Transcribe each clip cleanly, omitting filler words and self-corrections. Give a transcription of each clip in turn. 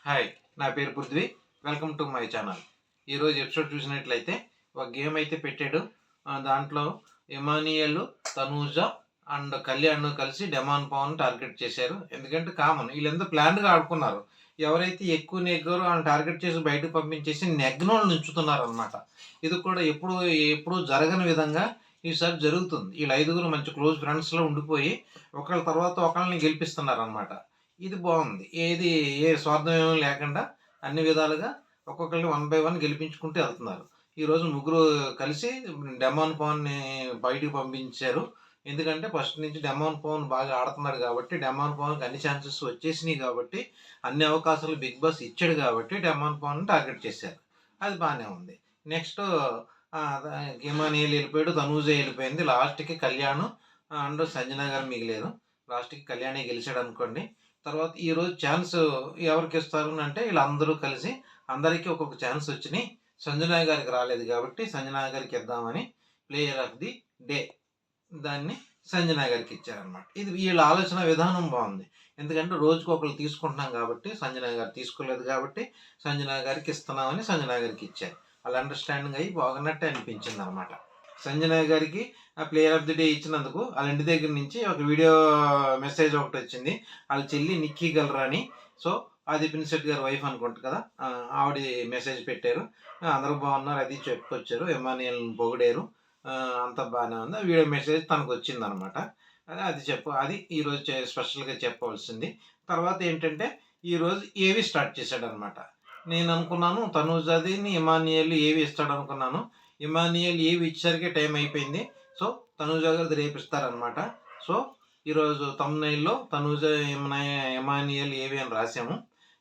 Hi, నా పేరు Prithvi. Welcome to my channel. ఈరోజు ఎపిసోడ్ చూసినట్లయితే ఒక గేమ్ అయితే పెట్టాడు. దాంట్లో ఇమానియల్, తనూజ అండ్ కళ్యాణ్ కలిసి డెమాన్ పవన్ టార్గెట్ చేశారు. ఎందుకంటే కామన్ వీళ్ళందరూ ప్లాన్డ్గా ఆడుకున్నారు. ఎవరైతే ఎక్కువ నెగ్గారో వాళ్ళని టార్గెట్ చేసి బయటకు పంపించేసి నెగ్గనోళ్ళు నుంచుతున్నారు అనమాట. ఇది కూడా ఎప్పుడు జరగని విధంగా ఈసారి జరుగుతుంది. వీళ్ళు ఐదుగురు మంచి క్లోజ్ ఫ్రెండ్స్లో ఉండిపోయి ఒకళ్ళ తర్వాత ఒకళ్ళని గెలిపిస్తున్నారు అనమాట. ఇది బాగుంది. ఏ స్వార్థం ఏమీ లేకుండా అన్ని విధాలుగా ఒక్కొక్కరిని 1 బై 1 గెలిపించుకుంటూ వెళ్తున్నారు. ఈరోజు ముగ్గురు కలిసి డెమాన్ పవన్‌ని బయటికి పంపించారు. ఎందుకంటే ఫస్ట్ నుంచి డెమాన్ పవన్ బాగా ఆడుతున్నాడు కాబట్టి, డెమాన్ పవన్‌కి అన్ని ఛాన్సెస్ వచ్చేసినాయి కాబట్టి, అన్ని అవకాశాలు బిగ్ బాస్ ఇచ్చాడు కాబట్టి డెమాన్ పవన్‌ని టార్గెట్ చేశారు. అది బానే ఉంది. నెక్స్ట్ ఇమానియల్ వెళ్ళిపోయాడు, తనూజ వెళ్ళిపోయింది. లాస్ట్‌కి కళ్యాణ్ అండ్ సంజన గారు మిగిలారు. లాస్ట్‌కి కళ్యాణే గెలిచాడనుకోండి. తర్వాత ఈరోజు ఛాన్స్ ఎవరికి ఇస్తారు అంటే వీళ్ళందరూ కలిసి అందరికీ ఒక్కొక్క ఛాన్స్ వచ్చినాయి. సంజన గారికి రాలేదు కాబట్టి సంజన గారికి ఇద్దామని ప్లేయర్ ఆఫ్ ది డే దాన్ని సంజన గారికి ఇచ్చారనమాట. ఇది వీళ్ళ ఆలోచన విధానం బాగుంది. ఎందుకంటే రోజుకు ఒకరు తీసుకుంటున్నాం కాబట్టి సంజన గారు తీసుకోలేదు కాబట్టి సంజన గారికి ఇస్తున్నామని సంజన గారికి ఇచ్చారు. వాళ్ళ అండర్స్టాండింగ్ అయ్యి బాగున్నట్టే అనిపించింది అనమాట. సంజన గారికి ఆ ప్లేయర్ ఆఫ్ ది డే ఇచ్చినందుకు వాళ్ళ ఇంటి దగ్గర నుంచి ఒక వీడియో మెసేజ్ ఒకటి వచ్చింది. వాళ్ళ చెల్లి నిక్కీ గల్రా అని. సో అది పిన్సెట్ గారి వైఫ్ అనుకుంటా కదా, ఆవిడ మెసేజ్ పెట్టారు. అందరూ బాగున్నారు అది చెప్పుకొచ్చారు. ఎమానియల్ పొగిడారు. అంతా బాగానే ఉంది. వీడియో మెసేజ్ తనకు వచ్చిందనమాట. అది ఈరోజు స్పెషల్గా చెప్పవలసింది. తర్వాత ఏంటంటే ఈరోజు ఏవి స్టార్ట్ చేశాడనమాట. నేను అనుకున్నాను తనూజాదిని ఎమానియల్ ఏవి ఇస్తాడు అనుకున్నాను. ఇమానియల్ ఏవి ఇచ్చేసరికి టైం అయిపోయింది. సో తనూజ గారిది రేపు ఇస్తారనమాట. సో ఈరోజు తమ్నైల్లో తనూజ ఎమానియల్ ఏవి అని రాసాము.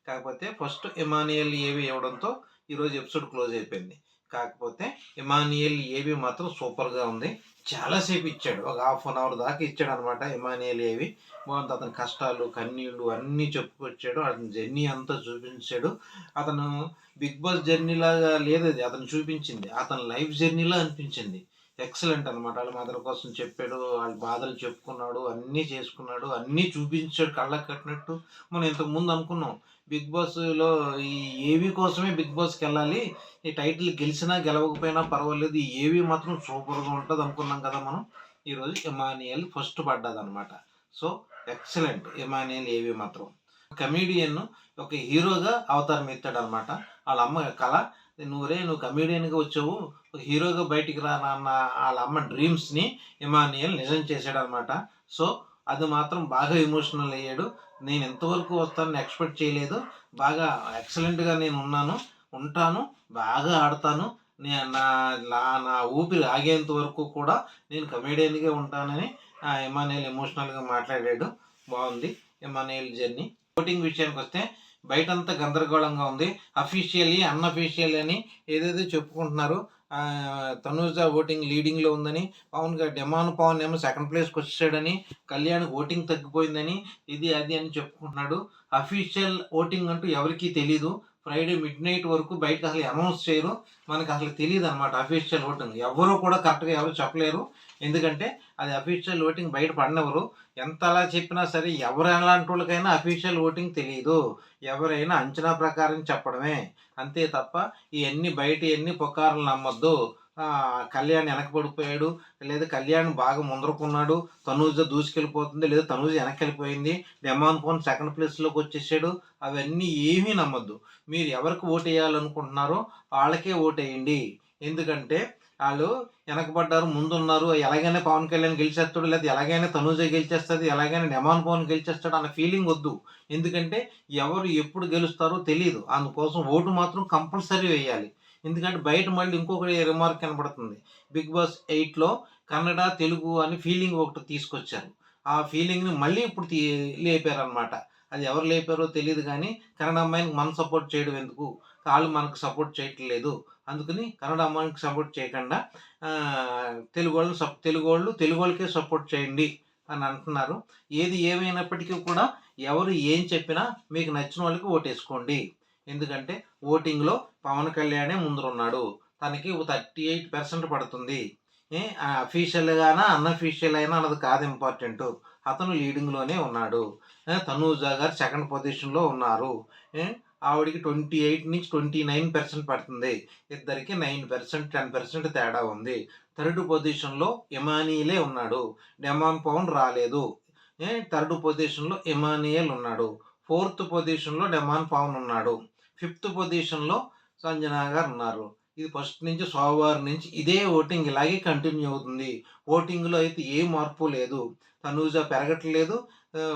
కాకపోతే ఫస్ట్ ఎమానియల్ ఏవి ఇవ్వడంతో ఈరోజు ఎపిసోడ్ క్లోజ్ అయిపోయింది. కాకపోతే ఎమానియల్ ఏవి మాత్రం సూపర్గా ఉంది. చాలాసేపు ఇచ్చాడు, ఒక ½ అవర్ దాకా ఇచ్చాడు అనమాట. ఎమానియల్ ఏవి బాగుంది. అతని కష్టాలు కన్నీళ్ళు అన్నీ చెప్పుకొచ్చాడు. అతని జర్నీ అంతా చూపించాడు. అతను బిగ్ బాస్ జర్నీ లాగా లేదు, అది అతను చూపించింది అతని లైఫ్ జర్నీలా అనిపించింది. ఎక్సలెంట్ అనమాట. వాళ్ళ మదర్ కోసం చెప్పాడు, వాళ్ళ బాధలు చెప్పుకున్నాడు, అన్నీ చేసుకున్నాడు, అన్నీ చూపించాడు కళ్ళకు కట్టినట్టు. మనం ఇంతకుముందు అనుకున్నాం బిగ్ బాస్లో ఈ ఏవి కోసమే బిగ్ బాస్కి వెళ్ళాలి, ఈ టైటిల్ గెలిచినా గెలవకపోయినా పర్వాలేదు, ఈ ఏవి మాత్రం సూపర్గా ఉంటుంది అనుకున్నాం కదా మనం. ఈరోజు ఎమానియల్ ఫస్ట్ పడ్డదనమాట. సో ఎక్సలెంట్ ఎమానియల్ ఏవి మాత్రం. కమీడియన్ ఒక హీరోగా అవతారం ఎత్తాడు అనమాట. వాళ్ళ అమ్మ కళ, నువ్వు కమీడియన్గా వచ్చావు, హీరోగా బయటికి రానన్న వాళ్ళ అమ్మ డ్రీమ్స్ని ఎమానియల్ నిజం చేశాడు అనమాట. సో అది మాత్రం బాగా ఎమోషనల్ అయ్యాడు. నేను ఎంతవరకు వస్తానని ఎక్స్పెక్ట్ చేయలేదు. బాగా ఎక్సలెంట్గా నేను ఉంటాను, బాగా ఆడతాను, నా నా ఊపిరి ఆగేంత వరకు కూడా నేను కమేడియన్గా ఉంటానని ఎమానియల్ ఎమోషనల్గా మాట్లాడాడు. బాగుంది ఎమానియల్ జర్నీ. ఓటింగ్ విషయానికి వస్తే బయటంతా గందరగోళంగా ఉంది. అఫీషియల్లీ అన్అఫీషియల్ అని ఏదేదో చెప్పుకుంటున్నారు. తనూజ ఓటింగ్ లీడింగ్లో ఉందని, డెమాన్ పవన్ ఏమో సెకండ్ ప్లేస్కి వచ్చాడని, కళ్యాణ్ ఓటింగ్ తగ్గిపోయిందని, ఇది అది అని చెప్పుకుంటున్నాడు. అఫీషియల్ ఓటింగ్ అంటూ ఎవరికీ తెలీదు. ఫ్రైడే మిడ్-నైట్ వరకు బయటకు అసలు అనౌన్స్ చేయరు. మనకు అసలు తెలియదు అనమాట అఫీషియల్ ఓటింగ్. ఎవరు కూడా కరెక్ట్గా ఎవరు చెప్పలేరు. ఎందుకంటే అది అఫీషియల్ ఓటింగ్ బయట పడినవరు. ఎంత అలా చెప్పినా సరే ఎవరు ఎలాంటి వాళ్ళకైనా అఫీషియల్ ఓటింగ్ తెలియదు. ఎవరైనా అంచనా ప్రకారం చెప్పడమే అంతే తప్ప ఇవన్నీ బయట ఇవన్నీ పుకార్లు నమ్మొద్దు. కళ్యాణ్ వెనకబడిపోయాడు, లేదా కళ్యాణ్ బాగా ముందరకున్నాడు, తనూజ దూసుకెళ్ళిపోతుంది, లేదా తనూజ వెనక్కి వెళ్ళిపోయింది, డెమాన్ పవన్ సెకండ్ ప్లేస్లోకి వచ్చేసాడు, అవన్నీ ఏమీ నమ్మొద్దు. మీరు ఎవరికి ఓటు వేయాలనుకుంటున్నారో వాళ్ళకే ఓటేయండి. ఎందుకంటే వాళ్ళు వెనకబడ్డారు, ముందున్నారు, ఎలాగైనా పవన్ కళ్యాణ్ గెలిచేస్తాడు, లేదా ఎలాగైనా తనూజ గెలిచేస్తుంది, ఎలాగైనా డెమాన్ పవన్ గెలిచేస్తాడు అన్న ఫీలింగ్ వద్దు. ఎందుకంటే ఎవరు ఎప్పుడు గెలుస్తారో తెలియదు. అందుకోసం ఓటు మాత్రం కంపల్సరీ వేయాలి. ఎందుకంటే బయట మళ్ళీ ఇంకొకటి రిమార్క్ కనబడుతుంది. బిగ్ బాస్ 8లో కన్నడ తెలుగు అని ఫీలింగ్ ఒకటి తీసుకొచ్చారు. ఆ ఫీలింగ్ని మళ్ళీ ఇప్పుడు లేపారనమాట. అది ఎవరు లేపారో తెలియదు కానీ కన్నడ అమ్మాయిని మనం సపోర్ట్ చేయడం ఎందుకు, వాళ్ళు మనకు సపోర్ట్ చేయట్లేదు, అందుకని కన్నడ అమ్మాయికి సపోర్ట్ చేయకుండా తెలుగు వాళ్ళకే సపోర్ట్ చేయండి అని అంటున్నారు. ఏది ఏమైనప్పటికీ కూడా ఎవరు ఏం చెప్పినా మీకు నచ్చిన వాళ్ళకి ఓటేసుకోండి. ఎందుకంటే ఓటింగ్లో పవన్ కళ్యాణే ముందరున్నాడు. తనకి 38% పడుతుంది. అఫీషియల్గానా అన్అఫీషియల్ అయినా అన్నది కాదు ఇంపార్టెంట్. అతను లీడింగ్లోనే ఉన్నాడు. తనూజ గారు సెకండ్ పొజిషన్లో ఉన్నారు. ఆవిడకి 28 నుంచి 29% పడుతుంది. ఇద్దరికి 9%, 10% తేడా ఉంది. థర్డ్ పొజిషన్‌లో ఇమానియలే ఉన్నాడు. డెమాన్ పవన్ రాలేదు. థర్డ్ పొజిషన్‌లో ఇమానియల్ ఉన్నాడు. ఫోర్త్ పొజిషన్‌లో డెమాన్ పవన్ ఉన్నాడు. ఫిఫ్త్ పొజిషన్‌లో సంజన గారు ఉన్నారు. ఇది ఫస్ట్ నుంచి సోమవారం నుంచి ఇదే ఓటింగ్ ఇలాగే కంటిన్యూ అవుతుంది. ఓటింగ్‌లో అయితే ఏ మార్పు లేదు. తనూజ పెరగట్లేదు.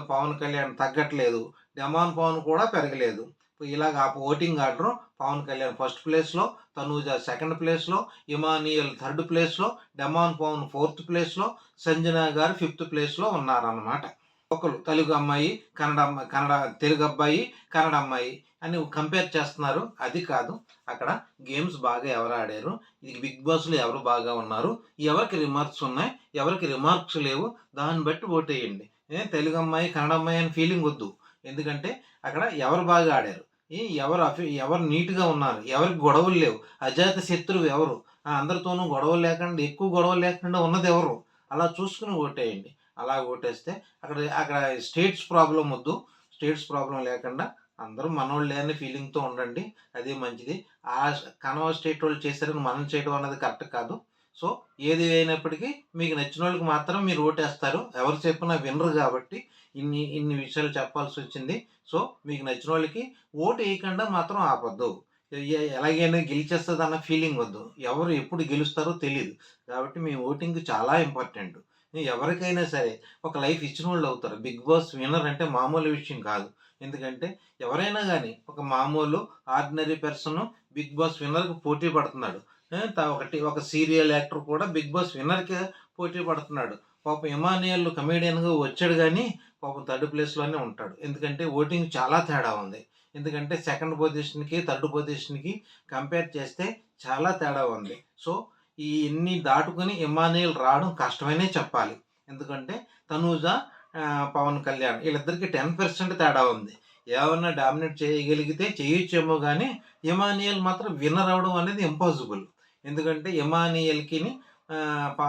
పవన్ కళ్యాణ్ తగ్గట్లేదు. డెమాన్ పవన్ కూడా పెరగలేదు. ఇలాగ ఆ voting order Pavan Kalyan first ప్లేస్‌లో, తనూజ సెకండ్ ప్లేస్‌లో, ఇమానియల్ థర్డ్ ప్లేస్‌లో, డెమాన్ పవన్ ఫోర్త్ ప్లేస్‌లో, సంజన గారు ఫిఫ్త్ ప్లేస్‌లో ఉన్నారన్నమాట. ఒకళ్ళు తెలుగు అమ్మాయి, తెలుగు అబ్బాయి, కన్నడ అమ్మాయి అని కంపేర్ చేస్తున్నారు. అది కాదు. అక్కడ గేమ్స్ బాగా ఎవరు ఆడారు, ఇది బిగ్ బాస్‌లో ఎవరు బాగా ఉన్నారు, ఎవరికి రిమార్క్స్ ఉన్నాయి, ఎవరికి రిమార్క్స్ లేవు, దాన్ని బట్టి ఓటేయండి. తెలుగు అమ్మాయి, కన్నడ అమ్మాయి అని ఫీలింగ్ వద్దు. ఎందుకంటే అక్కడ ఎవరు బాగా ఆడారు, ఎవరు నీట్‌గా ఉన్నారు, ఎవరికి గొడవలు లేవు, అజాత శత్రువు ఎవరు, అందరితోనూ గొడవలు లేకుండా ఎక్కువ గొడవలు లేకుండా ఉన్నది ఎవరు, అలా చూసుకుని ఓటేయండి. అలా ఓటేస్తే అక్కడ అక్కడ స్టేట్స్ ప్రాబ్లమ్ వద్దు. స్టేట్స్ ప్రాబ్లమ్ లేకుండా అందరూ మనోళ్ళే అనే ఫీలింగ్‌తో ఉండండి. అదే మంచిది. కనవ స్టేట్ వాళ్ళు చేశారని మనం చేయడం అన్నది కరెక్ట్ కాదు. సో, ఏది అయినప్పటికీ మీకు నచ్చినోళ్ళకి మాత్రం మీరు ఓటేస్తారు. ఎవరు చెప్పినా వినరు కాబట్టి ఇన్ని ఇన్ని విషయాలు చెప్పాల్సొచ్చింది. సో, మీకు నచ్చినోళ్ళకి ఓటు ఎయకుండా మాత్రం ఆపొద్దు. ఎలాగైనా గెలిచేస్తదన్న ఫీలింగ్ వద్దు. ఎవరు ఎప్పుడు గెలుస్తారో తెలీదు. కాబట్టి మీ ఓటింగ్ చాలా ఇంపార్టెంట్. ఎవరికైనా సరే ఒక లైఫ్ ఇచ్చినోళ్ళు అవుతారు. 'బిగ్ బాస్' విన్నర్ అంటే మామూలు విషయం కాదు. ఎందుకంటే ఎవరైనా గాని ఒక మామూలు ఆర్డినరీ పర్సన్ 'బిగ్ బాస్' విన్నర్‌కి పోటీ పడుతున్నాడు. ఒక సీరియల్ యాక్టర్ కూడా 'బిగ్ బాస్' విన్నర్‌కే పోటీ పడుతున్నాడు. పాపం ఇమానియల్ కమెడియన్‌గా వచ్చాడు గానీ పాపం థర్డ్ ప్లేస్‌లోనే ఉంటాడు. ఎందుకంటే ఓటింగ్ చాలా తేడా ఉంది. ఎందుకంటే సెకండ్ పొజిషన్‌కి, థర్డ్ పొజిషన్‌కి కంపేర్ చేస్తే చాలా తేడా ఉంది. సో, ఇయన్నీ దాటుకొని ఇమానియల్ రావడం కష్టమనే చెప్పాలి. ఎందుకంటే తనూజ, పవన్ కళ్యాణ్ వీళ్ళిద్దరికీ 10% తేడా ఉంది. ఏమన్నా డామినేట్ చేయగలిగితే చేయొచ్చేమో గానీ, ఇమానియల్ మాత్రం విన్నర్ అవ్వడం అనేది ఇంపాసిబుల్. ఎందుకంటే ఇమానియల్‌కిని ఆహ్, ప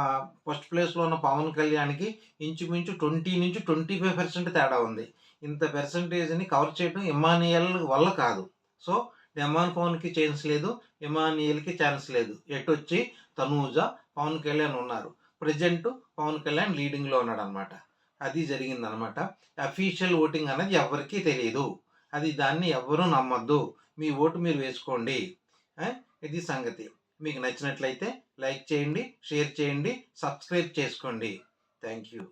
ఫస్ట్ ప్లేస్‌లో ఉన్న పవన్ కళ్యాణ్‌కి ఇంచుమించు 20-25% తేడా ఉంది. ఇంత పర్సెంటేజ్‌ని కవర్ చేయడం ఇమానియల్ వల్ల కాదు. సో, డెమాన్ పవన్‌కి ఛాన్స్ లేదు. ఇమానియల్‌కి ఛాన్స్ లేదు. ఎటొచ్చి తనూజ, పవన్ కళ్యాణ్ ఉన్నారు. ప్రెజెంట్ పవన్ కళ్యాణ్ లీడింగ్‌లో ఉన్నాడనమాట. అది జరిగిందనమాట. అఫీషియల్ ఓటింగ్ అనేది ఎవ్వరికీ తెలీదు. దాన్ని ఎవ్వరూ నమ్మొద్దు. మీ ఓటు మీరు వేసుకోండి. ఇది సంగతి. మీకు నచ్చినట్లయితే లైక్ చేయండి, షేర్ చేయండి, సబ్స్క్రైబ్ చేసుకోండి. Thank you.